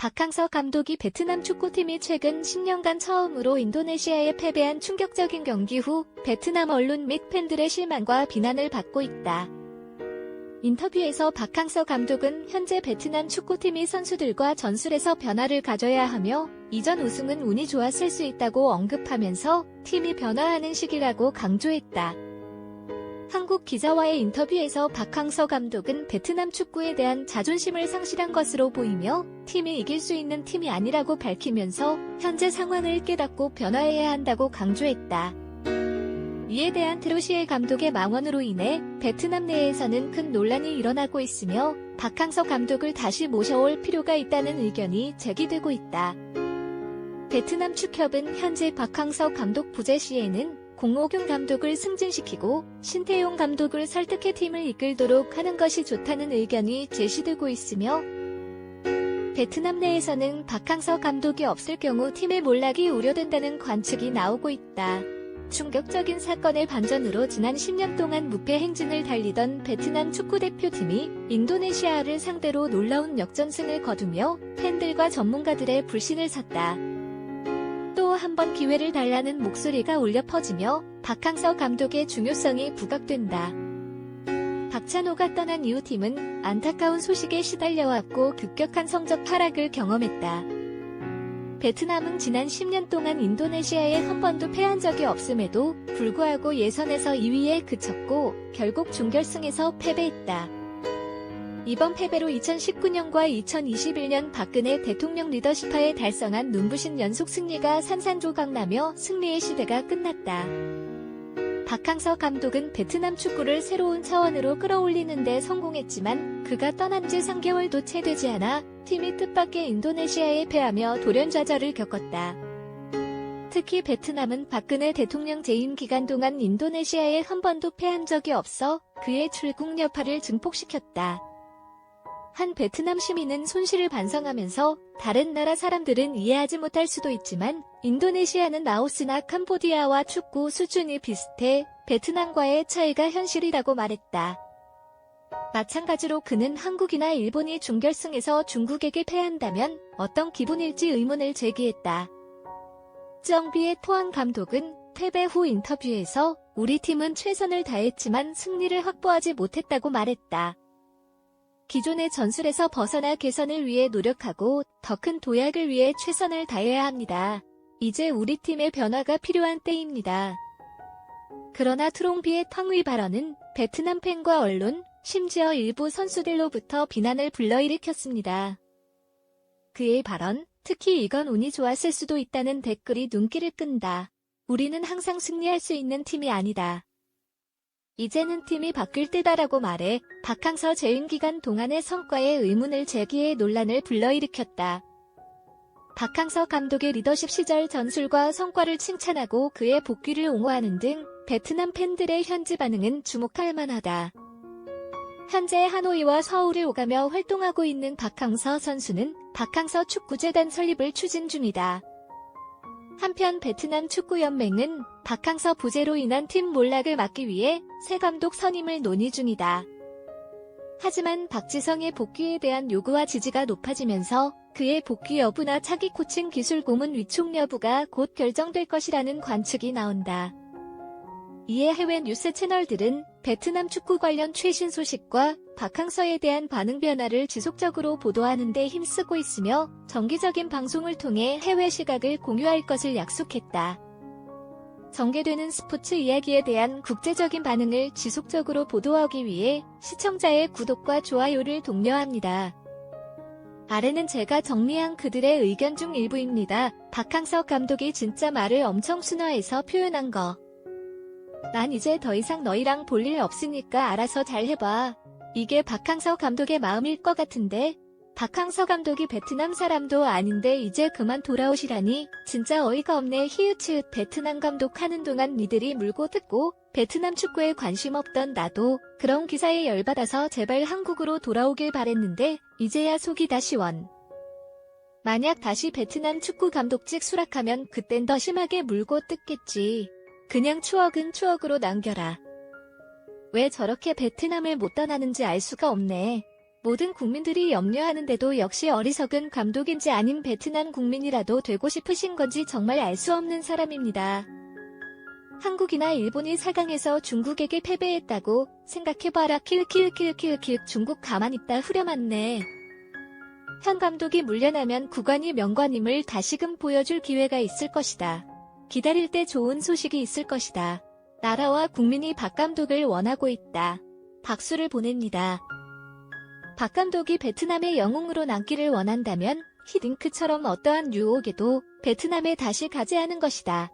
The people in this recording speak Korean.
박항서 감독이 베트남 축구팀이 최근 10년간 처음으로 인도네시아에 패배한 충격적인 경기 후 베트남 언론 및 팬들의 실망과 비난을 받고 있다. 인터뷰에서 박항서 감독은 현재 베트남 축구팀이 선수들과 전술에서 변화를 가져야 하며 이전 우승은 운이 좋았을 수 있다고 언급하면서 팀이 변화하는 시기라고 강조했다. 한국 기자와의 인터뷰에서 박항서 감독은 베트남 축구에 대한 자존심을 상실한 것으로 보이며 팀이 이길 수 있는 팀이 아니라고 밝히면서 현재 상황을 깨닫고 변화해야 한다고 강조했다. 이에 대한 트로시에 감독의 망언으로 인해 베트남 내에서는 큰 논란이 일어나고 있으며 박항서 감독을 다시 모셔올 필요가 있다는 의견이 제기되고 있다. 베트남 축협은 현재 박항서 감독 부재 시에는 공옥균 감독을 승진시키고 신태용 감독을 설득해 팀을 이끌도록 하는 것이 좋다는 의견이 제시되고 있으며 베트남 내에서는 박항서 감독이 없을 경우 팀의 몰락이 우려된다는 관측이 나오고 있다. 충격적인 사건의 반전으로 지난 10년 동안 무패 행진을 달리던 베트남 축구대표팀이 인도네시아를 상대로 놀라운 역전승을 거두며 팬들과 전문가들의 불신을 샀다. 또 한 번 기회를 달라는 목소리가 울려 퍼지며 박항서 감독의 중요성이 부각된다. 박찬호가 떠난 이후 팀은 안타까운 소식에 시달려왔고 급격한 성적 하락을 경험했다. 베트남은 지난 10년 동안 인도네시아에 한 번도 패한 적이 없음에도 불구하고 예선에서 2위에 그쳤고 결국 준결승에서 패배했다. 이번 패배로 2019년과 2021년 박근혜 대통령 리더십하에 달성한 눈부신 연속 승리가 산산조각나며 승리의 시대가 끝났다. 박항서 감독은 베트남 축구를 새로운 차원으로 끌어올리는 데 성공했지만 그가 떠난 지 3개월도 채 되지 않아 팀이 뜻밖의 인도네시아에 패하며 돌연좌절을 겪었다. 특히 베트남은 박근혜 대통령 재임 기간 동안 인도네시아에 한 번도 패한 적이 없어 그의 출국 여파를 증폭시켰다. 한 베트남 시민은 손실을 반성하면서 다른 나라 사람들은 이해하지 못할 수도 있지만 인도네시아는 라오스나 캄보디아와 축구 수준이 비슷해 베트남과의 차이가 현실이라고 말했다. 마찬가지로 그는 한국이나 일본이 준결승에서 중국에게 패한다면 어떤 기분일지 의문을 제기했다. 정비의 포항 감독은 패배 후 인터뷰에서 우리 팀은 최선을 다했지만 승리를 확보하지 못했다고 말했다. 기존의 전술에서 벗어나 개선을 위해 노력하고 더 큰 도약을 위해 최선을 다해야 합니다. 이제 우리 팀의 변화가 필요한 때입니다. 그러나 트롱비의 탕위 발언은 베트남 팬과 언론, 심지어 일부 선수들로부터 비난을 불러일으켰습니다. 그의 발언, 특히 이건 운이 좋았을 수도 있다는 댓글이 눈길을 끈다. 우리는 항상 승리할 수 있는 팀이 아니다. 이제는 팀이 바뀔 때다라고 말해 박항서 재임 기간 동안의 성과에 의문을 제기해 논란을 불러일으켰다. 박항서 감독의 리더십 시절 전술과 성과를 칭찬하고 그의 복귀를 옹호하는 등 베트남 팬들의 현지 반응은 주목할 만하다. 현재 하노이와 서울을 오가며 활동하고 있는 박항서 선수는 박항서 축구재단 설립을 추진 중이다. 한편 베트남 축구연맹은 박항서 부재로 인한 팀 몰락을 막기 위해 새 감독 선임을 논의 중이다. 하지만 박지성의 복귀에 대한 요구와 지지가 높아지면서 그의 복귀 여부나 차기 코칭 기술 고문 위촉 여부가 곧 결정될 것이라는 관측이 나온다. 이에 해외 뉴스 채널들은 베트남 축구 관련 최신 소식과 박항서에 대한 반응 변화를 지속적으로 보도하는 데 힘쓰고 있으며 정기적인 방송을 통해 해외 시각을 공유할 것을 약속했다. 전개되는 스포츠 이야기에 대한 국제적인 반응을 지속적으로 보도하기 위해 시청자의 구독과 좋아요를 독려합니다. 아래는 제가 정리한 그들의 의견 중 일부입니다. 박항서 감독이 진짜 말을 엄청 순화해서 표현한 거. 난 이제 더 이상 너희랑 볼 일 없으니까 알아서 잘 해봐. 이게 박항서 감독의 마음일 것 같은데? 박항서 감독이 베트남 사람도 아닌데 이제 그만 돌아오시라니 진짜 어이가 없네. 히읗 베트남 감독 하는 동안 니들이 물고 뜯고 베트남 축구에 관심 없던 나도 그런 기사에 열받아서 제발 한국으로 돌아오길 바랬는데 이제야 속이 다 시원. 만약 다시 베트남 축구 감독직 수락하면 그땐 더 심하게 물고 뜯겠지. 그냥 추억은 추억으로 남겨라. 왜 저렇게 베트남을 못 떠나는지 알 수가 없네. 모든 국민들이 염려하는데도 역시 어리석은 감독인지 아님 베트남 국민이라도 되고 싶으신 건지 정말 알 수 없는 사람입니다. 한국이나 일본이 4강에서 중국에게 패배했다고 생각해봐라. 중국 가만 있다 후려맞네. 현 감독이 물러나면 구관이 명관임을 다시금 보여줄 기회가 있을 것이다. 기다릴 때 좋은 소식이 있을 것이다. 나라와 국민이 박 감독을 원하고 있다. 박수를 보냅니다. 박 감독이 베트남의 영웅으로 남기를 원한다면 히딩크처럼 어떠한 유혹에도 베트남에 다시 가지 않은 것이다.